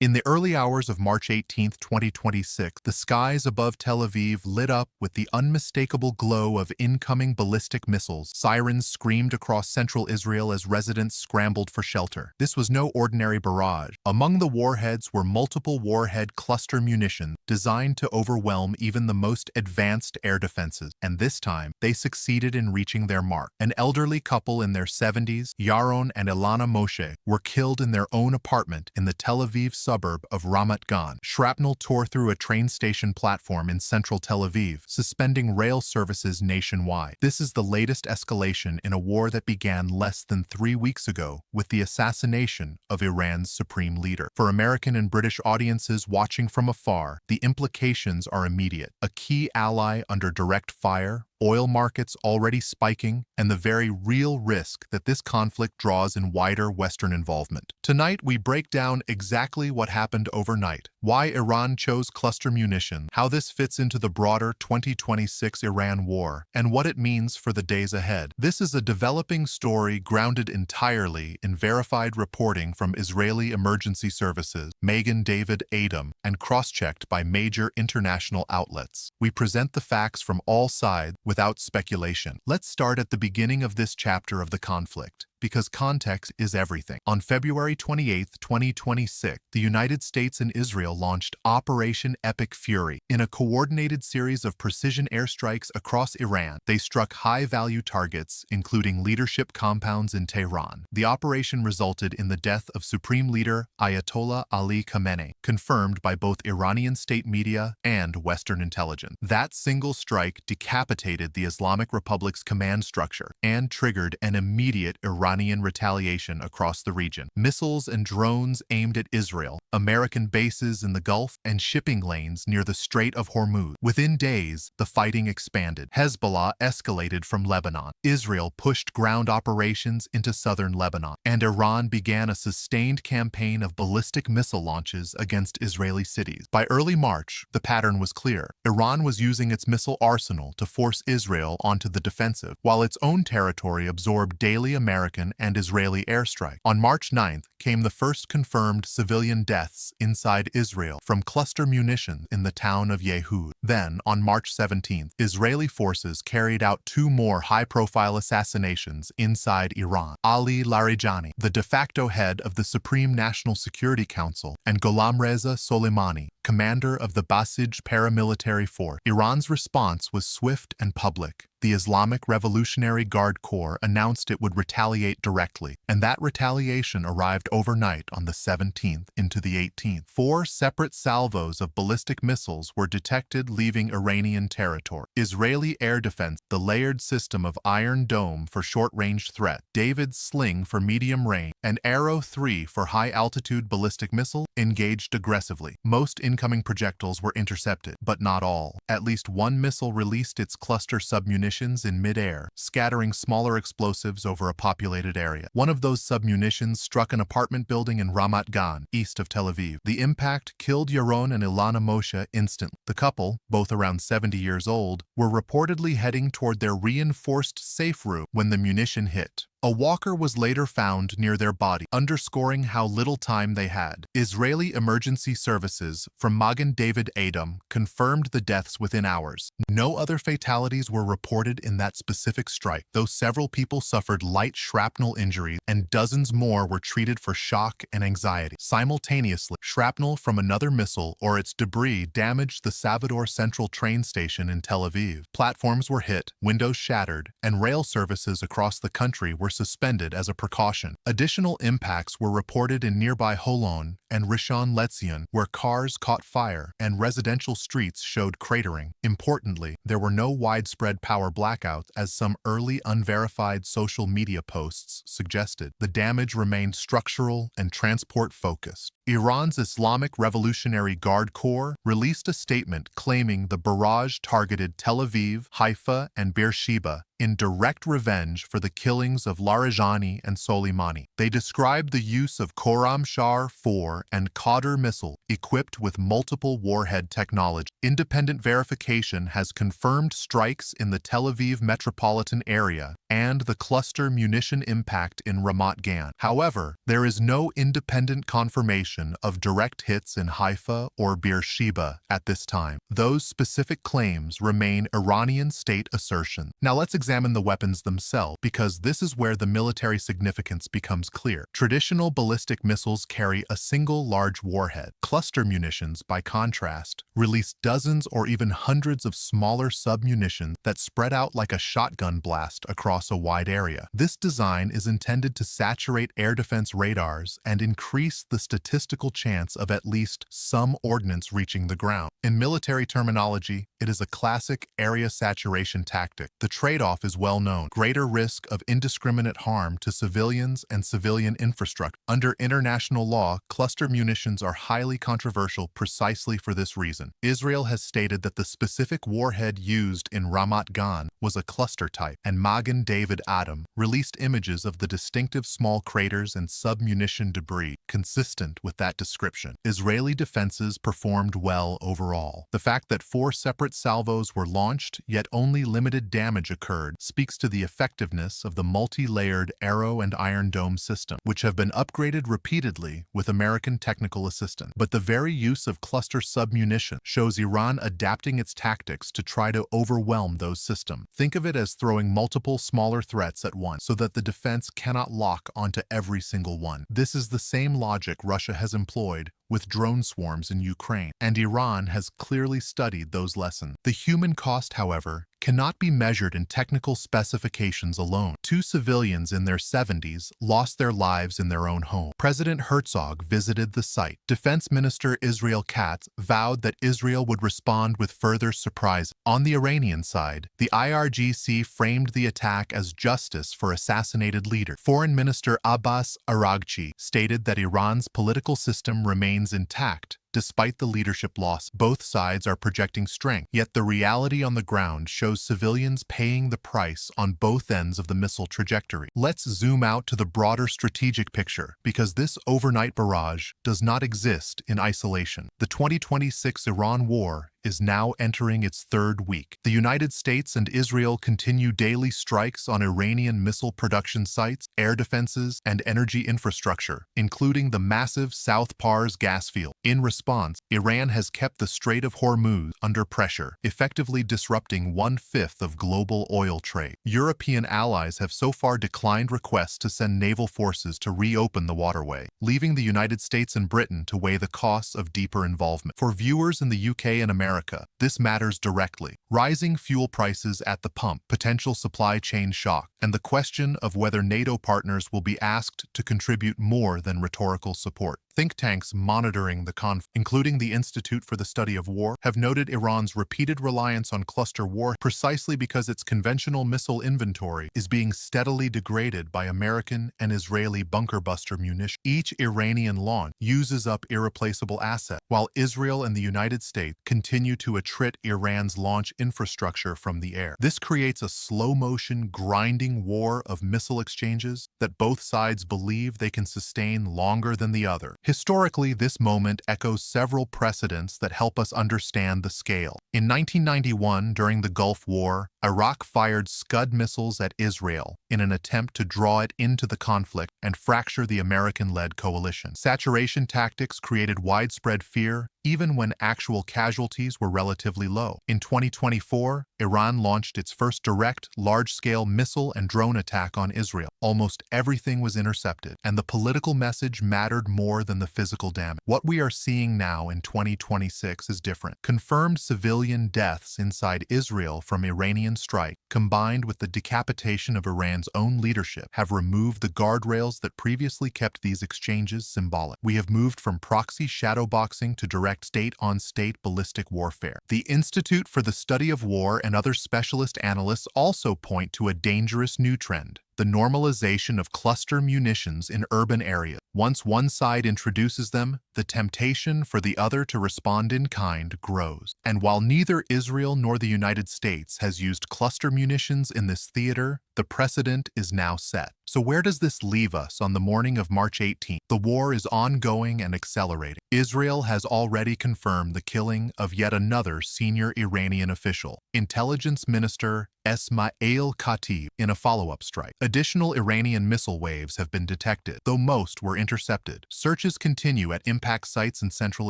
In the early hours of March 18, 2026, the skies above Tel Aviv lit up with the unmistakable glow of incoming ballistic missiles. Sirens screamed across central Israel as residents scrambled for shelter. This was no ordinary barrage. Among the warheads were multiple warhead cluster munitions designed to overwhelm even the most advanced air defenses. And this time, they succeeded in reaching their mark. An elderly couple in their 70s, Yaron and Ilana Moshe, were killed in their own apartment in the Tel Aviv suburb of Ramat Gan. Shrapnel tore through a train station platform in central Tel Aviv, suspending rail services nationwide. This is the latest escalation in a war that began less than 3 weeks ago with the assassination of Iran's supreme leader. For American and British audiences watching from afar, the implications are immediate. A key ally under direct fire, oil markets already spiking, and the very real risk that this conflict draws in wider Western involvement. Tonight, we break down exactly what happened overnight, why Iran chose cluster munitions, how this fits into the broader 2026 Iran war, and what it means for the days ahead. This is a developing story grounded entirely in verified reporting from Israeli emergency services, Magen David Adom, and cross-checked by major international outlets. We present the facts from all sides without speculation. Let's start at the beginning of this chapter of the conflict, because context is everything. On February 28, 2026, the United States and Israel launched Operation Epic Fury. In a coordinated series of precision airstrikes across Iran, they struck high-value targets, including leadership compounds in Tehran. The operation resulted in the death of Supreme Leader Ayatollah Ali Khamenei, confirmed by both Iranian state media and Western intelligence. That single strike decapitated the Islamic Republic's command structure and triggered an immediate Iranian retaliation across the region. Missiles and drones aimed at Israel, American bases in the Gulf, and shipping lanes near the Strait of Hormuz. Within days, the fighting expanded. Hezbollah escalated from Lebanon. Israel pushed ground operations into southern Lebanon, and Iran began a sustained campaign of ballistic missile launches against Israeli cities. By early March, the pattern was clear. Iran was using its missile arsenal to force Israel onto the defensive, while its own territory absorbed daily American and Israeli airstrike. On March 9th came the first confirmed civilian deaths inside Israel from cluster munitions in the town of Yehud. Then, on March 17th, Israeli forces carried out 2 more high-profile assassinations inside Iran. Ali Larijani, the de facto head of the Supreme National Security Council, and Gholamreza Soleimani, commander of the Basij paramilitary force. Iran's response was swift and public. The Islamic Revolutionary Guard Corps announced it would retaliate directly, and that retaliation arrived overnight on the 17th into the 18th. 4 separate salvos of ballistic missiles were detected leaving Iranian territory. Israeli air defense, the layered system of Iron Dome for short-range threat, David's Sling for medium range, and Arrow 3 for high-altitude ballistic missile, engaged aggressively. Most incoming projectiles were intercepted, but not all. At least 1 missile released its cluster submunitions in mid-air, scattering smaller explosives over a populated area. One of those submunitions struck an apartment building in Ramat Gan, east of Tel Aviv. The impact killed Yaron and Ilana Moshe instantly. The couple, both around 70 years old, were reportedly heading toward their reinforced safe room when the munition hit. A walker was later found near their body, underscoring how little time they had. Israeli emergency services from Magen David Adom confirmed the deaths within hours. No other fatalities were reported in that specific strike, though several people suffered light shrapnel injuries and dozens more were treated for shock and anxiety. Simultaneously, shrapnel from another missile or its debris damaged the Salvador Central train station in Tel Aviv. Platforms were hit, windows shattered, and rail services across the country were suspended as a precaution. Additional impacts were reported in nearby Holon and Rishon LeZion, where cars caught fire and residential streets showed cratering. Importantly, there were no widespread power blackouts as some early unverified social media posts suggested. The damage remained structural and transport-focused. Iran's Islamic Revolutionary Guard Corps released a statement claiming the barrage targeted Tel Aviv, Haifa, and Beersheba in direct revenge for the killings of Larijani and Soleimani. They described the use of Khorramshahr 4 and Qadr missile, equipped with multiple warhead technology. Independent verification has confirmed strikes in the Tel Aviv metropolitan area and the cluster munition impact in Ramat Gan. However, there is no independent confirmation of direct hits in Haifa or Beersheba at this time. Those specific claims remain Iranian state assertions. Now let's examine the weapons themselves, because this is where the military significance becomes clear. Traditional ballistic missiles carry a single large warhead. Cluster munitions, by contrast, release dozens or even hundreds of smaller submunitions that spread out like a shotgun blast across a wide area. This design is intended to saturate air defense radars and increase the statistical chance of at least some ordnance reaching the ground. In military terminology, it is a classic area saturation tactic. The trade-off is well known: greater risk of indiscriminate harm to civilians and civilian infrastructure. Under international law, cluster munitions are highly controversial precisely for this reason. Israel has stated that the specific warhead used in Ramat Gan was a cluster type, and Magen David Adom released images of the distinctive small craters and submunition debris consistent with that description. Israeli defenses performed well overall. The fact that 4 separate salvos were launched, yet only limited damage occurred, speaks to the effectiveness of the multi-layered Arrow and Iron Dome system, which have been upgraded repeatedly with American technical assistance. But the very use of cluster submunition shows Iran adapting its tactics to try to overwhelm those systems. Think of it as throwing multiple smaller threats at once so that the defense cannot lock onto every single one. This is the same logic Russia has employed with drone swarms in Ukraine, and Iran has clearly studied those lessons. The human cost, however, cannot be measured in technical specifications alone. 2 civilians in their 70s lost their lives in their own home. President Herzog visited the site. Defense Minister Israel Katz vowed that Israel would respond with further surprises. On the Iranian side, the IRGC framed the attack as justice for assassinated leader. Foreign Minister Abbas Araghchi stated that Iran's political system remains intact despite the leadership loss. Both sides are projecting strength, yet the reality on the ground shows civilians paying the price on both ends of the missile trajectory. Let's zoom out to the broader strategic picture, because this overnight barrage does not exist in isolation. The 2026 Iran war is now entering its 3rd week. The United States and Israel continue daily strikes on Iranian missile production sites, air defenses, and energy infrastructure, including the massive South Pars gas field. In response, Iran has kept the Strait of Hormuz under pressure, effectively disrupting 1/5 of global oil trade. European allies have so far declined requests to send naval forces to reopen the waterway, leaving the United States and Britain to weigh the costs of deeper involvement. For viewers in the UK and America, this matters directly. Rising fuel prices at the pump, potential supply chain shock, and the question of whether NATO partners will be asked to contribute more than rhetorical support. Think tanks monitoring the conflict, including the Institute for the Study of War, have noted Iran's repeated reliance on cluster war precisely because its conventional missile inventory is being steadily degraded by American and Israeli bunker-buster munitions. Each Iranian launch uses up irreplaceable assets, while Israel and the United States continue to attrit Iran's launch infrastructure from the air. This creates a slow-motion, grinding war of missile exchanges that both sides believe they can sustain longer than the other. Historically, this moment echoes several precedents that help us understand the scale. In 1991, during the Gulf War, Iraq fired Scud missiles at Israel in an attempt to draw it into the conflict and fracture the American-led coalition. Saturation tactics created widespread fear, even when actual casualties were relatively low. In 2024, Iran launched its first direct, large-scale missile and drone attack on Israel. Almost everything was intercepted, and the political message mattered more than the physical damage. What we are seeing now in 2026 is different. Confirmed civilian deaths inside Israel from Iranian strike, combined with the decapitation of Iran's own leadership, have removed the guardrails that previously kept these exchanges symbolic. We have moved from proxy shadowboxing to direct state-on-state ballistic warfare. The Institute for the Study of War and other specialist analysts also point to a dangerous new trend: the normalization of cluster munitions in urban areas. Once one side introduces them, the temptation for the other to respond in kind grows. And while neither Israel nor the United States has used cluster munitions in this theater, the precedent is now set. So where does this leave us on the morning of March 18th? The war is ongoing and accelerating. Israel has already confirmed the killing of yet another senior Iranian official, Intelligence Minister Esmail Khatib, in a follow-up strike. Additional Iranian missile waves have been detected, though most were intercepted. Searches continue at impact sites in central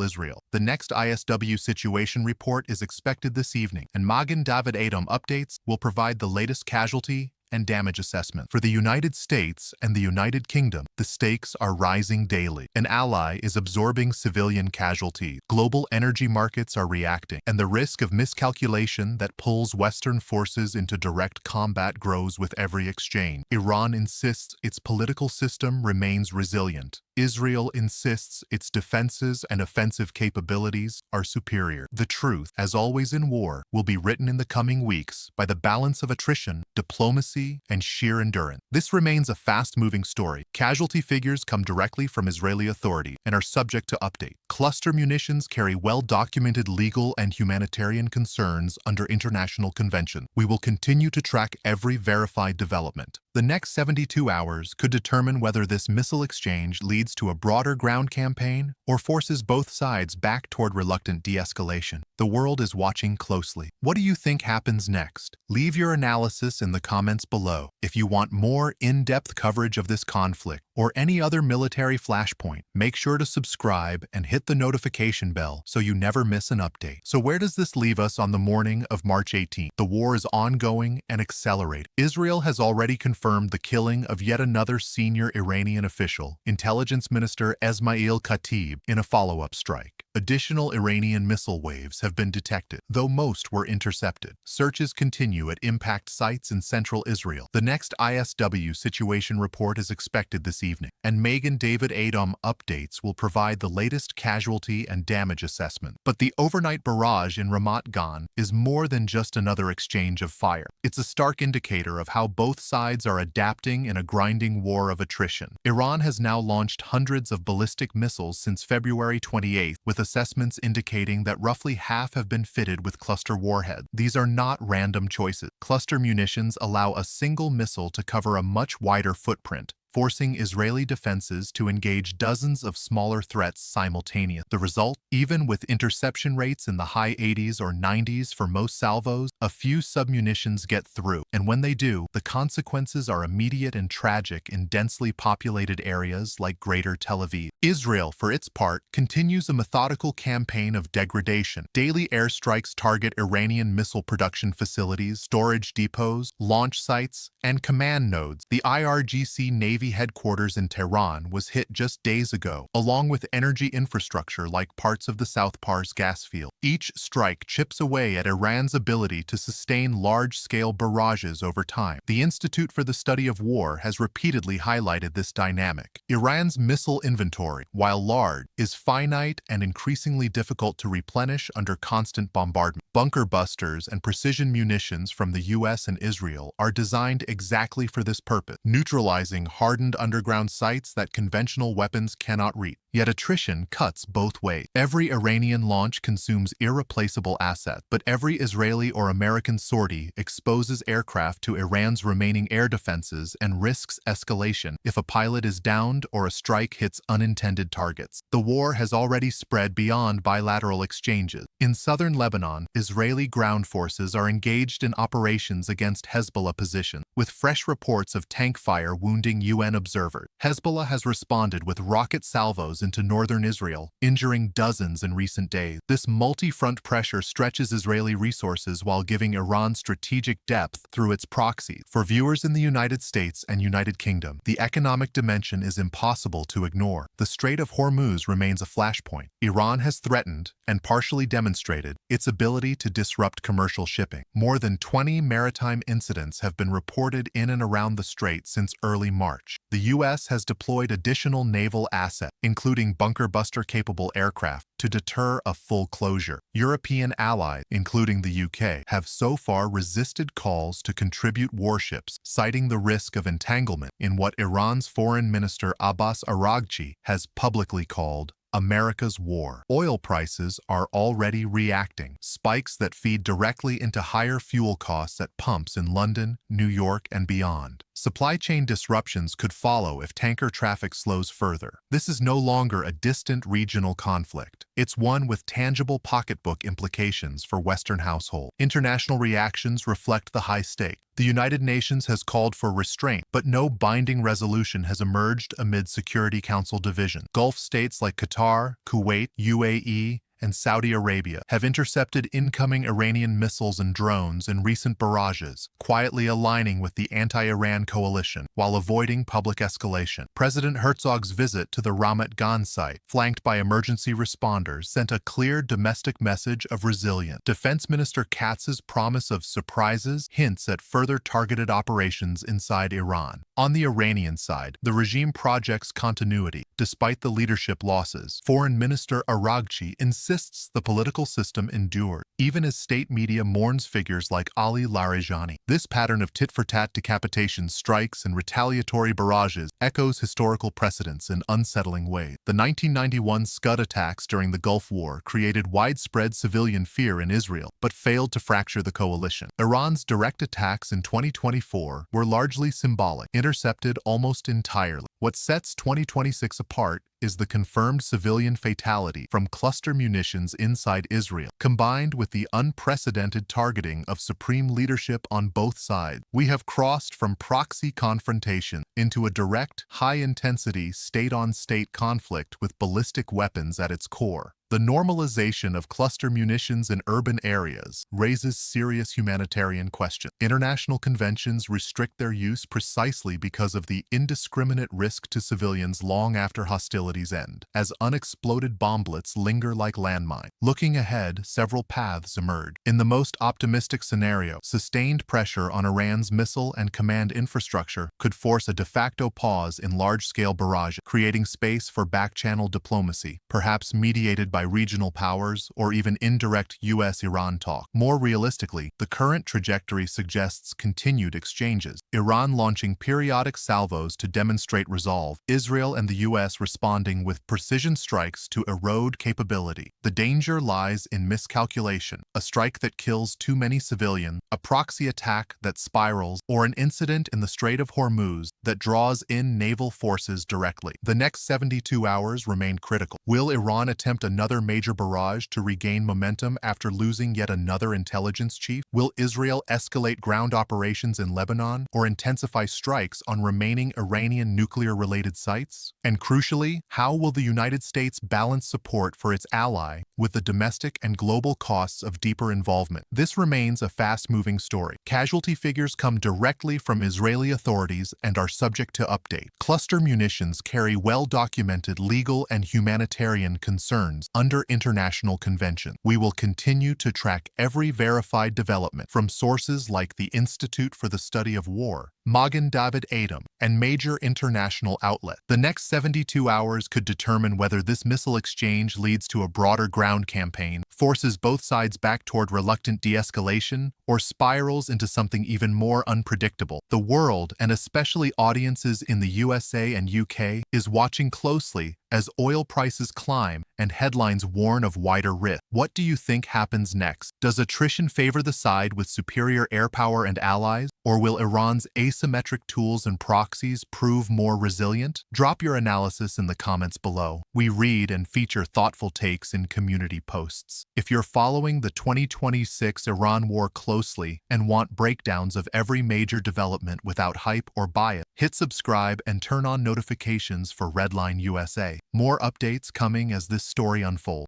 Israel. The next ISW situation report is expected this evening, and Magen David Adom updates will provide the latest casualty and damage assessment. For the United States and the United Kingdom, the stakes are rising daily. An ally is absorbing civilian casualties. Global energy markets are reacting, and the risk of miscalculation that pulls Western forces into direct combat grows with every exchange. Iran insists its political system remains resilient. Israel insists its defenses and offensive capabilities are superior. The truth, as always in war, will be written in the coming weeks by the balance of attrition, diplomacy, and sheer endurance. This remains a fast-moving story. Casualty figures come directly from Israeli authority and are subject to update. Cluster munitions carry well-documented legal and humanitarian concerns under international convention. We will continue to track every verified development. The next 72 hours could determine whether this missile exchange leads to a broader ground campaign or forces both sides back toward reluctant de-escalation. The world is watching closely. What do you think happens next? Leave your analysis in the comments below. If you want more in-depth coverage of this conflict or any other military flashpoint, make sure to subscribe and hit the notification bell so you never miss an update. So where does this leave us on the morning of March 18th? The war is ongoing and accelerating. Israel has already confirmed the killing of yet another senior Iranian official, Intelligence Minister Esmail Khatib, in a follow-up strike. Additional Iranian missile waves have been detected, though most were intercepted. Searches continue at impact sites in central Israel. The next ISW situation report is expected this evening, and Magen David Adom updates will provide the latest casualty and damage assessment. But the overnight barrage in Ramat Gan is more than just another exchange of fire. It's a stark indicator of how both sides are adapting in a grinding war of attrition. Iran has now launched hundreds of ballistic missiles since February 28th, with assessments indicating that roughly half have been fitted with cluster warheads. These are not random choices. Cluster munitions allow a single missile to cover a much wider footprint, forcing Israeli defenses to engage dozens of smaller threats simultaneously. The result? Even with interception rates in the high 80s or 90s for most salvos, a few submunitions get through, and when they do, the consequences are immediate and tragic in densely populated areas like Greater Tel Aviv. Israel, for its part, continues a methodical campaign of degradation. Daily airstrikes target Iranian missile production facilities, storage depots, launch sites, and command nodes. The IRGC Navy headquarters in Tehran was hit just days ago, along with energy infrastructure like parts of the South Pars gas field. Each strike chips away at Iran's ability to sustain large-scale barrages over time. The Institute for the Study of War has repeatedly highlighted this dynamic. Iran's missile inventory, while large, is finite and increasingly difficult to replenish under constant bombardment. Bunker busters and precision munitions from the US and Israel are designed exactly for this purpose, neutralizing hardened underground sites that conventional weapons cannot reach. Yet attrition cuts both ways. Every Iranian launch consumes irreplaceable assets, but every Israeli or American sortie exposes aircraft to Iran's remaining air defenses and risks escalation if a pilot is downed or a strike hits unintended targets. The war has already spread beyond bilateral exchanges. In southern Lebanon, Israeli ground forces are engaged in operations against Hezbollah positions, with fresh reports of tank fire wounding UN observers. Hezbollah has responded with rocket salvos into northern Israel, injuring dozens in recent days. This multi-front pressure stretches Israeli resources while giving Iran strategic depth through its proxies. For viewers in the United States and United Kingdom, the economic dimension is impossible to ignore. The Strait of Hormuz remains a flashpoint. Iran has threatened and partially demonstrated its ability to disrupt commercial shipping. More than 20 maritime incidents have been reported in and around the strait since early March. The U.S. has deployed additional naval assets, including bunker-buster-capable aircraft, to deter a full closure. European allies, including the UK, have so far resisted calls to contribute warships, citing the risk of entanglement in what Iran's Foreign Minister Abbas Araghchi has publicly called America's war. Oil prices are already reacting, spikes that feed directly into higher fuel costs at pumps in London, New York, and beyond. Supply chain disruptions could follow if tanker traffic slows further. This is no longer a distant regional conflict. It's one with tangible pocketbook implications for Western households. International reactions reflect the high stake. The United Nations has called for restraint, but no binding resolution has emerged amid Security Council division. Gulf states like Qatar, Kuwait, UAE, and Saudi Arabia have intercepted incoming Iranian missiles and drones in recent barrages, quietly aligning with the anti-Iran coalition while avoiding public escalation. President Herzog's visit to the Ramat Gan site, flanked by emergency responders, sent a clear domestic message of resilience. Defense Minister Katz's promise of surprises hints at further targeted operations inside Iran. On the Iranian side, the regime projects continuity, despite the leadership losses. Foreign Minister Araghchi insists the political system endured, even as state media mourns figures like Ali Larijani. This pattern of tit-for-tat decapitation strikes and retaliatory barrages echoes historical precedents in unsettling ways. The 1991 Scud attacks during the Gulf War created widespread civilian fear in Israel, but failed to fracture the coalition. Iran's direct attacks in 2024 were largely symbolic, intercepted almost entirely. What sets 2026 apart is the confirmed civilian fatality from cluster munitions inside Israel, combined with the unprecedented targeting of supreme leadership on both sides. We have crossed from proxy confrontation into a direct, high-intensity, state-on-state conflict with ballistic weapons at its core. The normalization of cluster munitions in urban areas raises serious humanitarian questions. International conventions restrict their use precisely because of the indiscriminate risk to civilians long after hostilities end, as unexploded bomblets linger like landmines. Looking ahead, several paths emerge. In the most optimistic scenario, sustained pressure on Iran's missile and command infrastructure could force a de facto pause in large-scale barrages, creating space for back-channel diplomacy, perhaps mediated by regional powers or even indirect US-Iran talk. More realistically, the current trajectory suggests continued exchanges, Iran launching periodic salvos to demonstrate resolve, Israel and the US responding with precision strikes to erode capability. The danger lies in miscalculation, a strike that kills too many civilians, a proxy attack that spirals, or an incident in the Strait of Hormuz that draws in naval forces directly. The next 72 hours remain critical. Will Iran attempt another major barrage to regain momentum after losing yet another intelligence chief? Will Israel escalate ground operations in Lebanon or intensify strikes on remaining Iranian nuclear-related sites? And crucially, how will the United States balance support for its ally with the domestic and global costs of deeper involvement? This remains a fast-moving story. Casualty figures come directly from Israeli authorities and are subject to update. Cluster munitions carry well-documented legal and humanitarian concerns under international convention. We will continue to track every verified development from sources like the Institute for the Study of War, Magen David Adom, and major international outlets. The next 72 hours could determine whether this missile exchange leads to a broader ground campaign, forces both sides back toward reluctant de-escalation, or spirals into something even more unpredictable. The world, and especially audiences in the USA and UK, is watching closely as oil prices climb and headlines warn of wider risk. What do you think happens next? Does attrition favor the side with superior air power and allies, or will Iran's asymmetric tools and proxies prove more resilient? Drop your analysis in the comments below. We read and feature thoughtful takes in community posts. If you're following the 2026 Iran war closely and want breakdowns of every major development without hype or bias, hit subscribe and turn on notifications for Redline USA. More updates coming as this story unfolds.